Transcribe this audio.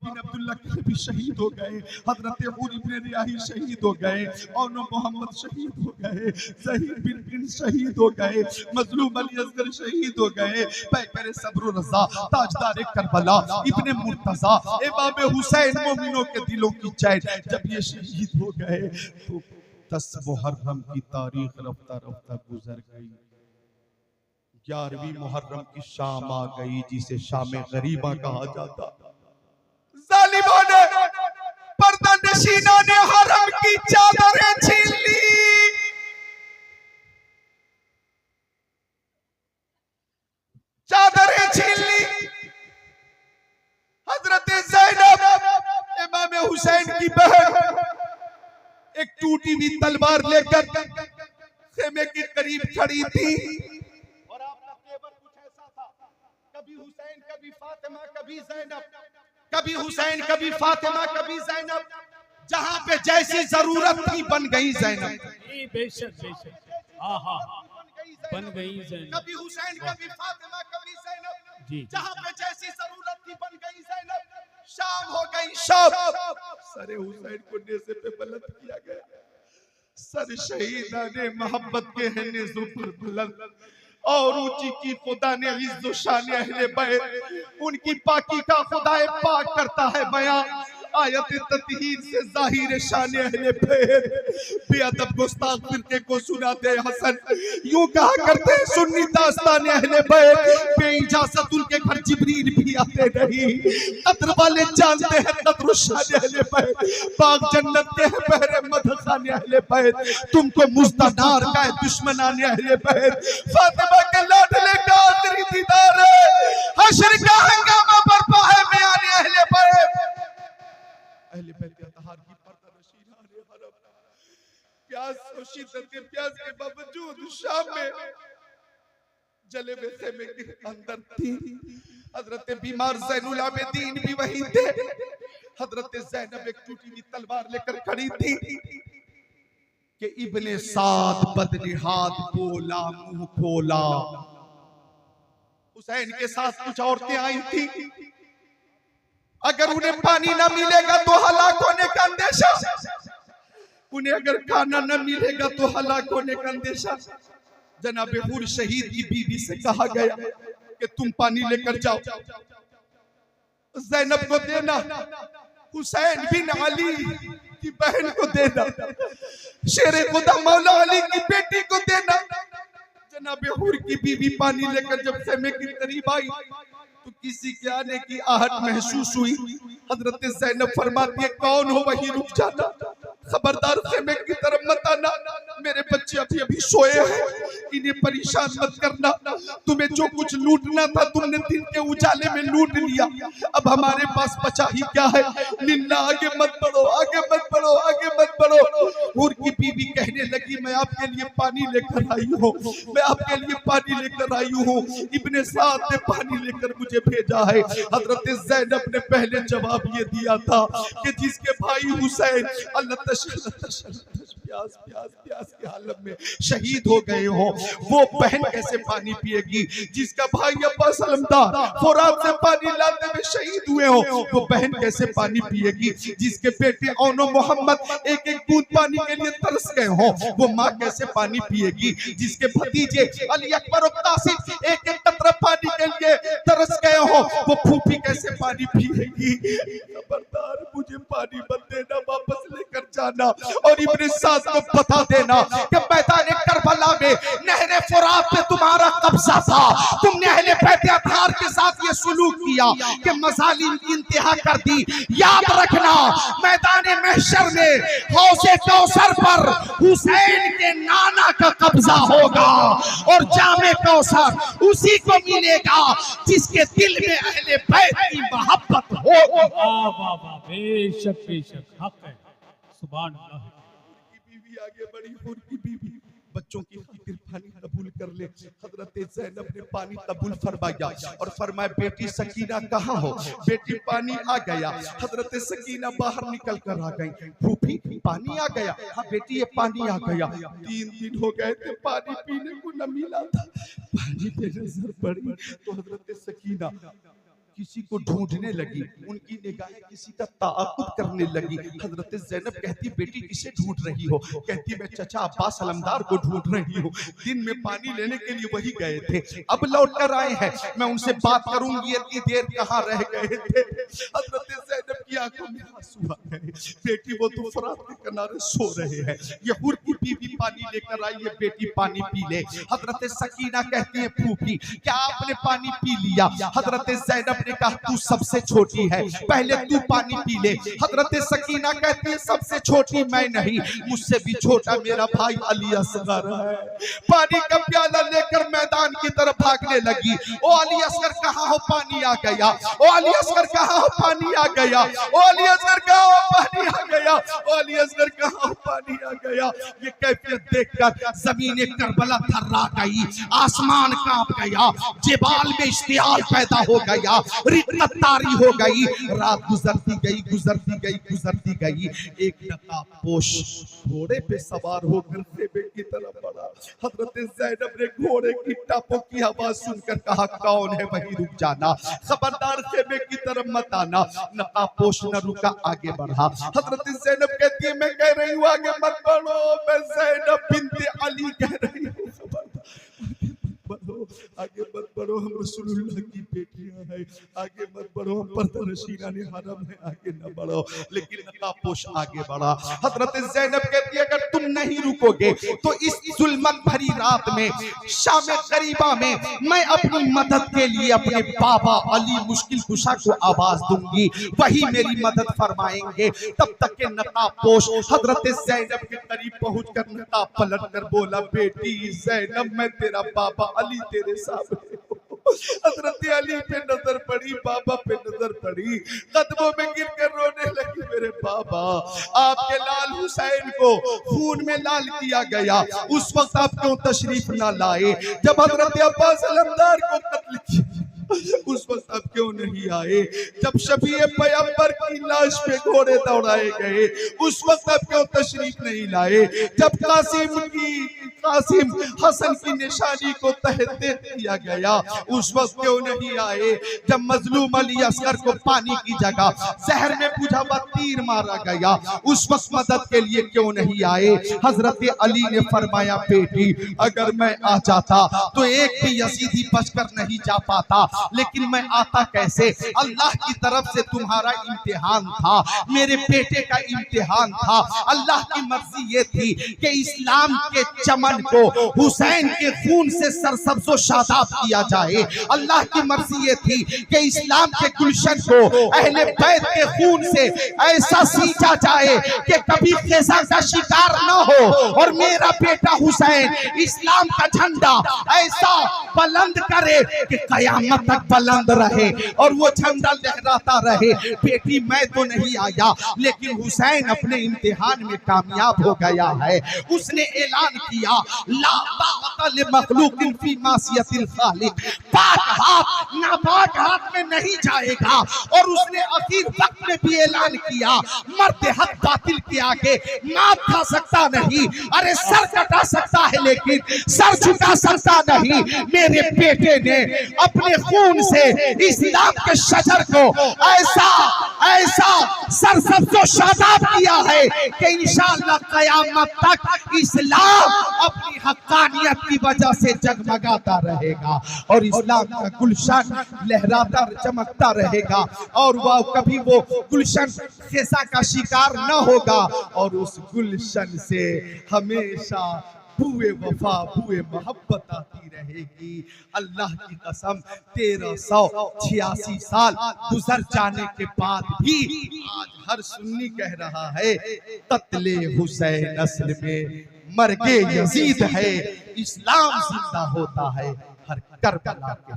बिन अब्दुल्ला के भी शहीद हो गए, हजरत हूर इब्न रियाही शहीद हो गए, औनो मोहम्मद शहीद हो गए, ज़हीर बिन किन शहीद हो गए, मजलूम अली असगर शहीद हो गए, पैकर सब्र रज़ा ताजदार करबला इब्ने मुर्तज़ा इमाम हुसैन मोमिनों के दिलों की चैन जब ये शहीद हो गए तो 10 मुहर्रम की तारीख रफ्ता रफ्ता गुजर गई। 11वीं मुहर्रम की शाम आ गई जिसे शाम गरीबा कहा जाता। जालिमों ने पर्दा नशीनों ने हरम की चादरें छीन ली। चादरें छीन ली। हजरत ज़ैनब इमाम हुसैन की बहन एक टूटी हुई तलवार लेकर खेमे के करीब खड़ी थी और आपका तेवर कुछ ऐसा था, कभी हुसैन कभी फातिमा कभी ज़ैनब, कभी हुसैन कभी फातिमा कभी ज़ैनब, जहां पे जैसी जरूरत थी बन गई ज़ैनब। बेशक बेशक, आहा बन गई ज़ैनब। कभी हुसैन कभी फातिमा कभी ज़ैनब, जहां पे जैसी जरूरत थी बन गई ज़ैनब। शाम हो गई शाम, सरे हुसैन को नेज़े पे बुलंद किया गया, सर शहीदाने मोहब्बत के हैं नेज़ों पर बुलंद और ऊंची की खुदा ने इज्जो शान अहले बैत, उनकी पाकी का खुदाए पाक करता है बयां। आयत ततहीर से जाहिर शान अहले बैत, बेअदब गुस्ताख फिरके को सुनाते हसन यूं कहा करते हैं सुन्नी दास्तान अहले बैत, बेइजाजत उनके घर जिब्रील भी आते नहीं। कद्र वाले जानते हैं कद्र शान अहले बैत, बाग जन्नत के हैं बहरे मदखान अहले बैत, तुमको मुस्तनार का है दुश्मनान अहले बैत। फातिमा के लाडले का आखिरी दीदार है, हश्र का हंगामा बरपा है मियाने अहले बैत। अहले बैत के अतहार की पर्दा नशीनाने हरम, प्यास और शिद्दत के प्यास के बावजूद शाम में जले हुए खेमे के अंदर थी। हजरत बीमार ज़ैनुल आबिदीन भी वहीं थे। हजरत ज़ैनब एक टूटी हुई तलवार लेकर खड़ी थी कि इब्ने साद बदनिहात बोला मुंह खोला। हुसैन के साथ कुछ औरतें आई थी, अगर उन्हें पानी न मिलेगा तो हलाक होने का अंदेशा, उन्हें अगर खाना न मिलेगा तो हलाक होने का अंदेशा। जनाब हूर शहीद की बीवी से कहा गया कि तुम पानी लेकर जाओ, ज़ैनब को देना, हुसैन बिन अली की बहन को देना, शेरे खुदा मौला अली की बेटी को देना। जनाब हूर की बीवी पानी लेकर जब खेमे के करीब आई तो किसी के आने की आहट महसूस हुई। हजरत ज़ैनब फरमाती है कौन हो वहीं रुक जाना, खबरदार खेमे की तरफ मत आना, मेरे बच्चे अभी अभी सोए हैं, इन्हें परेशान मत करना। तुम्हें जो कुछ लूटना था तुमने दिन के उजाले में लूट लिया, अब हमारे पास बचा ही क्या है। निन्ना आगे मत बढ़ो, आगे मत बढ़ो, आगे मत बढ़ो। हूर की बीवी कहने लगी मैं आपके लिए पानी लेकर आई हूँ, मैं आपके लिए पानी लेकर आई हूँ, इब्ने साद ने पानी लेकर मुझे भेजा है। हजरत ज़ैनब ने पहले जवाब ये दिया था कि जिसके भाई हुसैन अल्लाह प्यास प्यास प्यास के हालत में शहीद हो गए हो, वो बहन कैसे पानी पिएगी। जिसका भाई अब्बास अलमदार फुरात से पानी लाते हुए शहीद हुए हो, वो बहन कैसे पानी पिएगी। जिसके बेटे औनो मोहम्मद एक एक बूंद पानी के लिए तरस गए हो, वो माँ कैसे पानी पिएगी। जिसके भतीजे अली अकबर और कासिम एक एक कतरा पानी के लिए तरस गए हो, वो फूफी कैसे पानी पिएगी। खबरदार मुझे पानी मत देना, वापस लेकर जाना और इब्ने साद को बता देना कि मैदान करबला में नहरे फुरात पे तुम्हारा कब्जा था, तुमने अहले बैत अतहार के साथ ये सुलूक किया कि मजालिम की इंतहा कर दी। याद रखना मैदान महशर में हौज़े कौसर पर हुसैन के नाना का कब्जा होगा और जामे कौसर उसी को मिलेगा जिसके दिल में अहले बैत की मोहब्बत हो। बेशक बेशक हक है, सुभान अल्लाह। की बीवी आगे बढ़ी, हूर की बीवी बच्चों की खातिर पानी कबूल कर ले। हजरत ज़ैनब ने पानी कबूल फरमाया और फरमाया बेटी सकीना कहाँ हो। बेटी पानी आ गया, हजरत सकीना बाहर निकल कर आ गई। फूफी पानी आ गया, हाँ बेटी ये पानी आ गया। 3 दिन हो गए थे पानी पीने को न मिला था, पानी पे नजर पड़ी तो हजरत सकीना किसी को ढूंढने लगी, उनकी निगाहें किसी का ताक़ुब करने लगी। हजरत ज़ैनब कहती बेटी किसे ढूंढ रही हो? कहती मैं चचा अब्बास अलमदार को ढूंढ रही हूँ, दिन में पानी लेने के लिए वही गए थे, अब लौट कर आए हैं, मैं उनसे बात करूंगी, इतनी देर कहाँ रह गए थे। हजरत ज़ैनब की आंखों में आंसू आ गए, बेटी वो तो फरात के किनारे सो रहे हैं, ये हुर की बीवी पानी लेकर आई है, बेटी पानी पी ले। हजरत सकीना कहती है फूफी क्या आपने पानी पी लिया? हजरत ज़ैनब ने कहा तू सबसे छोटी है, पहले तू पानी पी ले। हजरत सकीना कहती है सबसे छोटी मैं नहीं, मुझसे भी छोटा मेरा भाई अली असगर है। पानी का प्याला लेकर मैदान की तरफ भागने लगी। ओ अली असगर कहाँ हो? पानी आ गया। ओ अली असगर कहाँ हो? पानी आ गया। ओ अली असगर कहाँ हो? पानी आ गया। ओ अली असगर कहाँ हो? पानी आ गया। ये कैफियत देखकर ज़मीन करबला थर्रा गई, आसमान कांप गया, जिबाल में इश्तियाल पैदा हो गया, रिक्कत तारी हो गई। रात गुजरती गई, गुजरती गई, गुजरती गई। एक नकाबपोश घोड़े पे सवार होकर खेमे की तरफ बढ़ा। हजरत ज़ैनब ने घोड़े की टापों की आवाज सुनकर कहा कौन है? वहीं रुक जाना, खबरदार खेमे की तरफ मत आना। नकाबपोश न रुका, आगे बढ़ा। हजरत ज़ैनब कहती है मैं कह रही हूँ आगे मत बढ़ो, मैं ज़ैनब बिन्ते अली कह रही हूँ, आगे मत बढ़ो, हम रसूलुल्लाह की बेटियां हैं, आगे मत बढ़ो, हम पर्दा नशीना ने हरम है, आगे न बढ़ो। लेकिन नकाबपोश आगे बढ़ा। हजरत ज़ैनब कहती है अगर तुम नहीं रुकोगे तो इस जुल्मत भरी रात में शाम गरीबा में मैं अपनी मदद के लिए अपने बाबा अली मुश्किल कुशा को आवाज दूंगी, वही मेरी मदद फरमाएंगे। तब तक के नकाबपोश हजरत ज़ैनब के करीब पहुंचकर नकाब पलट कर बोला बेटी ज़ैनब मैं तेरा बाबा अली तेरे सामने। हजरत अली पे नजर पड़ी, बाबा पे नजर पड़ी, कदमों में गिरकर रोने लगी मेरे बाबा, आपके लाल हुसैन को खून में लाल किया गया, उस वक्त आप क्यों तशरीफ ना लाए? जब हजरत अब्बास अलमदार को कत्ल किया उस वक्त आप क्यों नहीं आए? जब शफीए पैगंबर की लाश पे घोड़े दौड़ाए गए उस वक्त आप क्यों तशरीफ नहीं लाए? जब कासिम हसन की निशानी को तहदीद किया गया उस वक्त क्यों नहीं आए? जब मजलूम अली असगर को पानी की जगह जहर में बुझा हुआ तीर मारा गया उस वक्त मदद के लिए क्यों नहीं आए? हजरत अली ने फरमाया बेटी अगर मैं आ जाता तो एक भी यजीदी बचकर नहीं जा पाता, लेकिन मैं आता कैसे? अल्लाह की तरफ से तुम्हारा इम्तिहान था, मेरे बेटे का इम्तिहान था। अल्लाह की मर्जी ये थी कि इस्लाम के चमन को हुसैन के खून से सरसब्ज़ो शादाब किया जाए। अल्लाह की मर्जी ये थी कि इस्लाम के गुलशन को अहले बैत के खून से ऐसा सींचा जाए कि कभी खिज़ा का शिकार न हो और मेरा बेटा हुसैन इस्लाम का झंडा ऐसा बुलंद करे कि कयामत तक बुलंद रहे और वो झंडा लहराता रहे। बेटी मैं तो नहीं आया लेकिन हुसैन अपने इम्तिहान में कामयाब हो गया है। उसने ऐलान किया ला ताक़त लिमख़लूक़िन फ़ी मासियतिल ख़ालिक़, पाक हाथ नापाक हाथ में नहीं जाएगा। और उसने आखिर वक्त में भी ऐलान किया मर्द हक बातिल के आगे माथ खा सकता नहीं, अरे सर कटा सकता है लेकिन सर झुका सकता नहीं। मेरे बेटे ने अपने खून से इस्लाम के शजर को ऐसा ऐसा सरसब्ज़ो शादाब किया है कि इंशाअल्लाह क़यामत तक इस्लाम अपनी हक्कानियत की वजह से जगमगाता रहेगा और इस्लाम का गुलशन लहराता चमकता रहेगा और वह कभी वो गुलशन खिज़ा का शिकार न होगा और उस गुलशन से हमेशा बुए वफा बुए मोहब्बत आती रहेगी। अल्लाह की कसम 1386 साल गुजर जाने के बाद भी आज हर सुन्नी कह रहा है कत्ले हुसैन असल में मर्गे यजीद है, इस्लाम जिंदा होता है हर करबला के